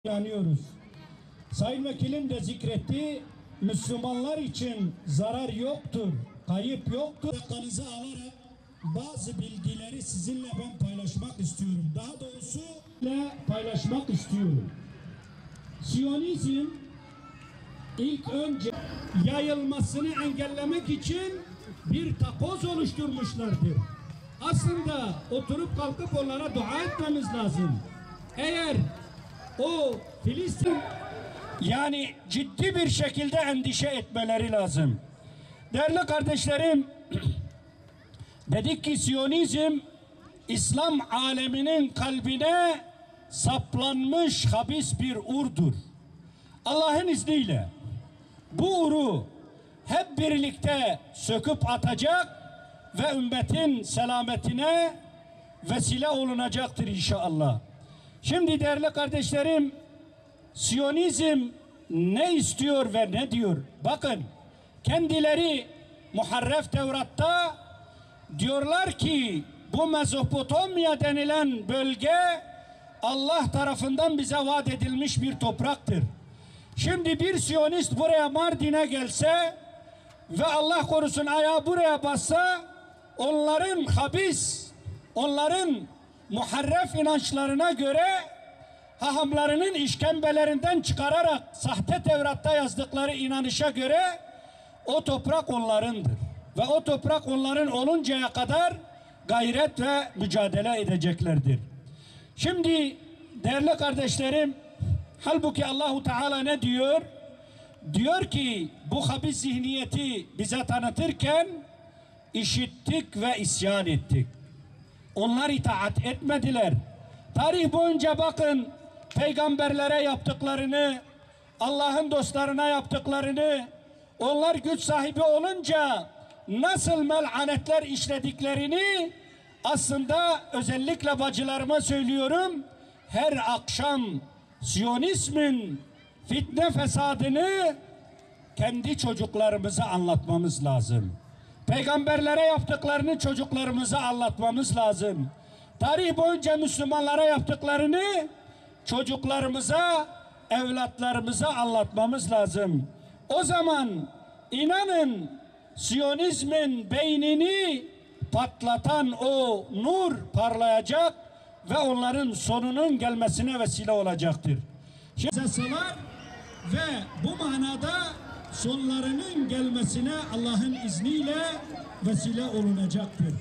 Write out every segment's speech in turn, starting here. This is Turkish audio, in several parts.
yanıyoruz. Sayın Vekilim de zikretti. Müslümanlar için zarar yoktur, kayıp yoktur. Dakikanızı alarak bazı bilgileri sizinle ben paylaşmak istiyorum. Daha doğrusu paylaşmak istiyorum. Siyonizm ilk önce yayılmasını engellemek için bir takoz oluşturmuşlardır. Aslında oturup kalkıp onlara dua etmemiz lazım. Eğer o Filistin yani ciddi bir şekilde endişe etmeleri lazım. Değerli kardeşlerim, dedik ki Siyonizm İslam aleminin kalbine saplanmış habis bir urdur. Allah'ın izniyle bu uru hep birlikte söküp atacak ve ümmetin selametine vesile olunacaktır inşallah. Şimdi değerli kardeşlerim, Siyonizm ne istiyor ve ne diyor? Bakın, kendileri Muharref Tevrat'ta diyorlar ki bu Mezopotamya denilen bölge Allah tarafından bize vaat edilmiş bir topraktır. Şimdi bir Siyonist buraya Mardin'e gelse ve Allah korusun ayağı buraya bassa, onların habis, onların muharref inançlarına göre hahamlarının işkembelerinden çıkararak sahte Tevrat'ta yazdıkları inanışa göre o toprak onlarındır. Ve o toprak onların oluncaya kadar gayret ve mücadele edeceklerdir. Şimdi değerli kardeşlerim, halbuki Allahu Teala ne diyor? Diyor ki bu habis zihniyeti bize tanıtırken işittik ve isyan ettik. Onlar itaat etmediler. Tarih boyunca bakın peygamberlere yaptıklarını, Allah'ın dostlarına yaptıklarını, onlar güç sahibi olunca nasıl melanetler işlediklerini aslında özellikle bacılarıma söylüyorum. Her akşam Siyonizmin fitne fesadını kendi çocuklarımıza anlatmamız lazım. Peygamberlere yaptıklarını çocuklarımıza anlatmamız lazım. Tarih boyunca Müslümanlara yaptıklarını çocuklarımıza, evlatlarımıza anlatmamız lazım. O zaman inanın Siyonizmin beynini patlatan o nur parlayacak ve onların sonunun gelmesine vesile olacaktır. Cezalar ve bu manada sonlarının gelmesine Allah'ın izniyle vesile olunacaktır.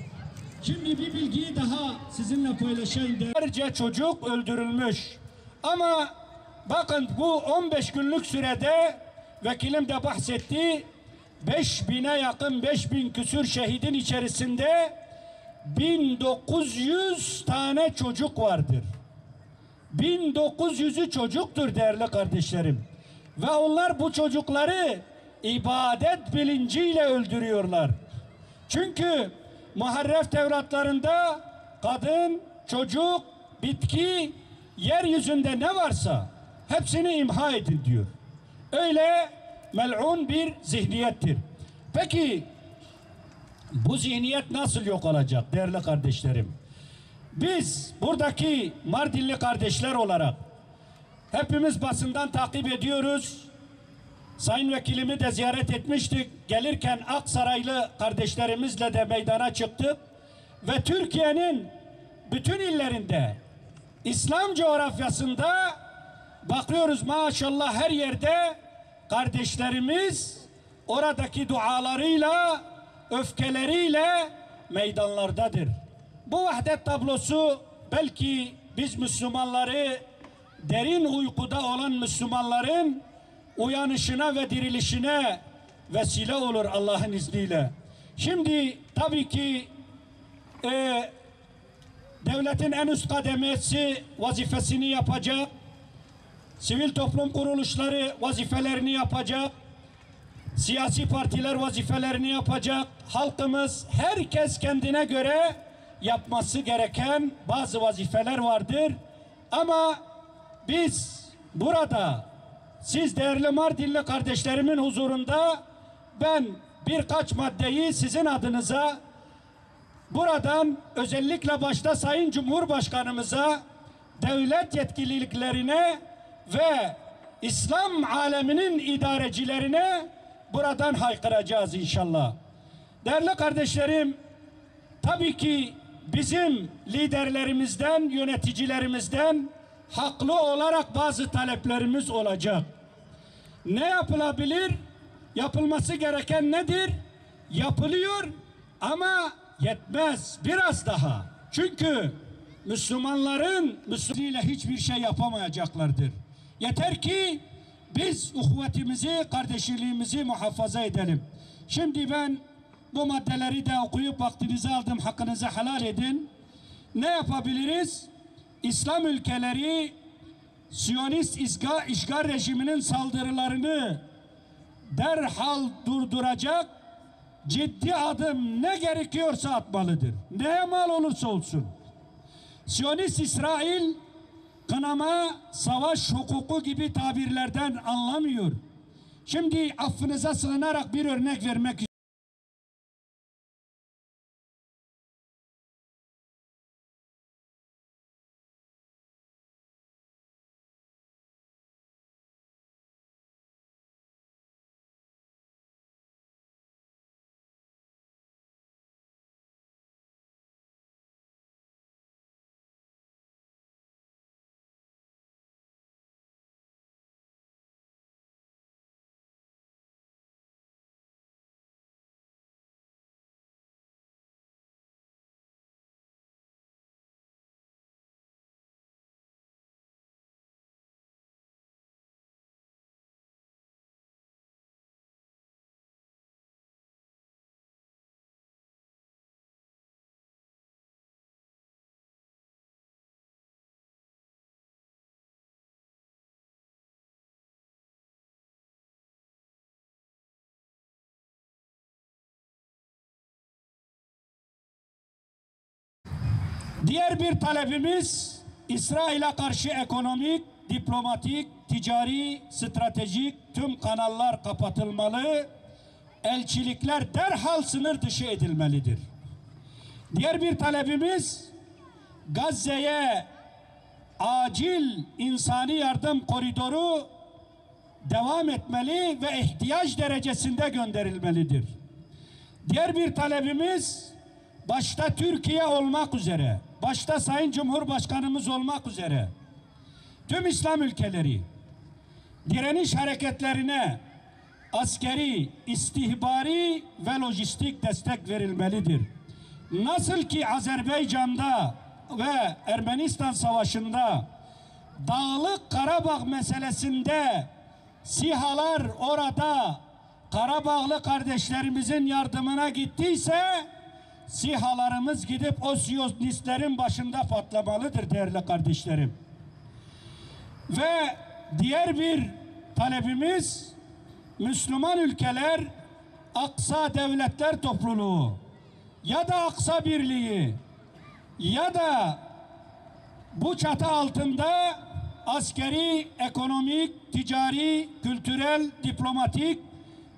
Şimdi bir bilgiyi daha sizinle paylaşayım. Binlerce çocuk öldürülmüş. Ama bakın bu 15 günlük sürede vekilim de bahsetti. 5000'e yakın 5000 küsür şehidin içerisinde 1900 tane çocuk vardır. 1900'ü çocuktur değerli kardeşlerim. Ve onlar bu çocukları ibadet bilinciyle öldürüyorlar. Çünkü Muharref Tevratlarında kadın, çocuk, bitki, yeryüzünde ne varsa hepsini imha edin diyor. Öyle mel'un bir zihniyettir. Peki bu zihniyet nasıl yok olacak değerli kardeşlerim? Biz buradaki Mardinli kardeşler olarak hepimiz basından takip ediyoruz. Sayın Vekilimi de ziyaret etmiştik. Gelirken Aksaraylı kardeşlerimizle de meydana çıktık. Ve Türkiye'nin bütün illerinde, İslam coğrafyasında bakıyoruz maşallah her yerde kardeşlerimiz oradaki dualarıyla, öfkeleriyle meydanlardadır. Bu vahdet tablosu belki biz Müslümanları, derin uykuda olan Müslümanların uyanışına ve dirilişine vesile olur Allah'ın izniyle. Şimdi tabii ki devletin en üst kademesi vazifesini yapacak. Sivil toplum kuruluşları vazifelerini yapacak. Siyasi partiler vazifelerini yapacak. Halkımız, herkes kendine göre yapması gereken bazı vazifeler vardır. Ama biz burada, siz değerli Mardinli kardeşlerimin huzurunda ben birkaç maddeyi sizin adınıza buradan özellikle başta Sayın Cumhurbaşkanımıza, devlet yetkililiklerine ve İslam aleminin idarecilerine buradan haykıracağız inşallah. Değerli kardeşlerim, tabii ki bizim liderlerimizden, yöneticilerimizden haklı olarak bazı taleplerimiz olacak. Ne yapılabilir? Yapılması gereken nedir? Yapılıyor ama yetmez. Biraz daha. Çünkü Müslümanların Müslümanıyla hiçbir şey yapamayacaklardır. Yeter ki biz uhvetimizi, kardeşliğimizi muhafaza edelim. Şimdi ben bu maddeleri de okuyup vaktinizi aldım. Hakkınızı helal edin. Ne yapabiliriz? İslam ülkeleri Siyonist işgal rejiminin saldırılarını derhal durduracak ciddi adım ne gerekiyorsa atmalıdır. Neye mal olursa olsun. Siyonist İsrail kınama, savaş hukuku gibi tabirlerden anlamıyor. Şimdi affınıza sığınarak bir örnek vermek istiyorum. Diğer bir talebimiz İsrail'e karşı ekonomik, diplomatik, ticari, stratejik tüm kanallar kapatılmalı, elçilikler derhal sınır dışı edilmelidir. Diğer bir talebimiz Gazze'ye acil insani yardım koridoru devam etmeli ve ihtiyaç derecesinde gönderilmelidir. Diğer bir talebimiz başta Türkiye olmak üzere, başta Sayın Cumhurbaşkanımız olmak üzere tüm İslam ülkeleri direniş hareketlerine askeri, istihbari ve lojistik destek verilmelidir. Nasıl ki Azerbaycan'da ve Ermenistan Savaşı'nda Dağlık Karabağ meselesinde SİHA'lar orada Karabağlı kardeşlerimizin yardımına gittiyse SİHA'larımız gidip o Siyonistlerin başında patlamalıdır değerli kardeşlerim. Ve diğer bir talebimiz Müslüman ülkeler Aksa Devletler Topluluğu ya da Aksa Birliği ya da bu çatı altında askeri, ekonomik, ticari, kültürel, diplomatik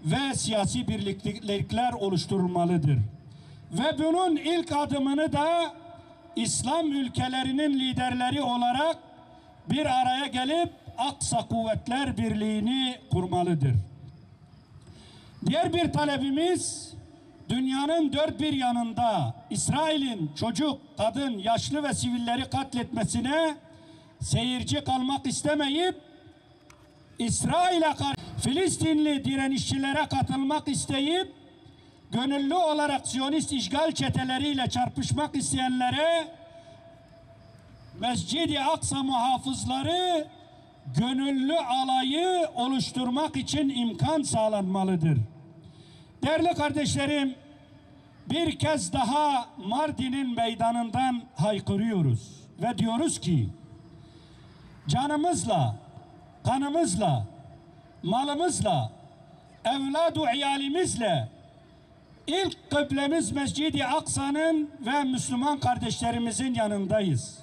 ve siyasi birlikler oluşturulmalıdır. Ve bunun ilk adımını da İslam ülkelerinin liderleri olarak bir araya gelip Aksa Kuvvetler Birliği'ni kurmalıdır. Diğer bir talebimiz dünyanın dört bir yanında İsrail'in çocuk, kadın, yaşlı ve sivilleri katletmesine seyirci kalmak istemeyip İsrail'e Filistinli direnişçilere katılmak isteyip gönüllü olarak Siyonist işgal çeteleriyle çarpışmak isteyenlere Mescid-i Aksa muhafızları gönüllü alayı oluşturmak için imkan sağlanmalıdır. Değerli kardeşlerim, bir kez daha Mardin'in meydanından haykırıyoruz ve diyoruz ki canımızla, kanımızla, malımızla, evladu iyalimizle ilk kıblemiz Mescid-i Aksa'nın ve Müslüman kardeşlerimizin yanındayız.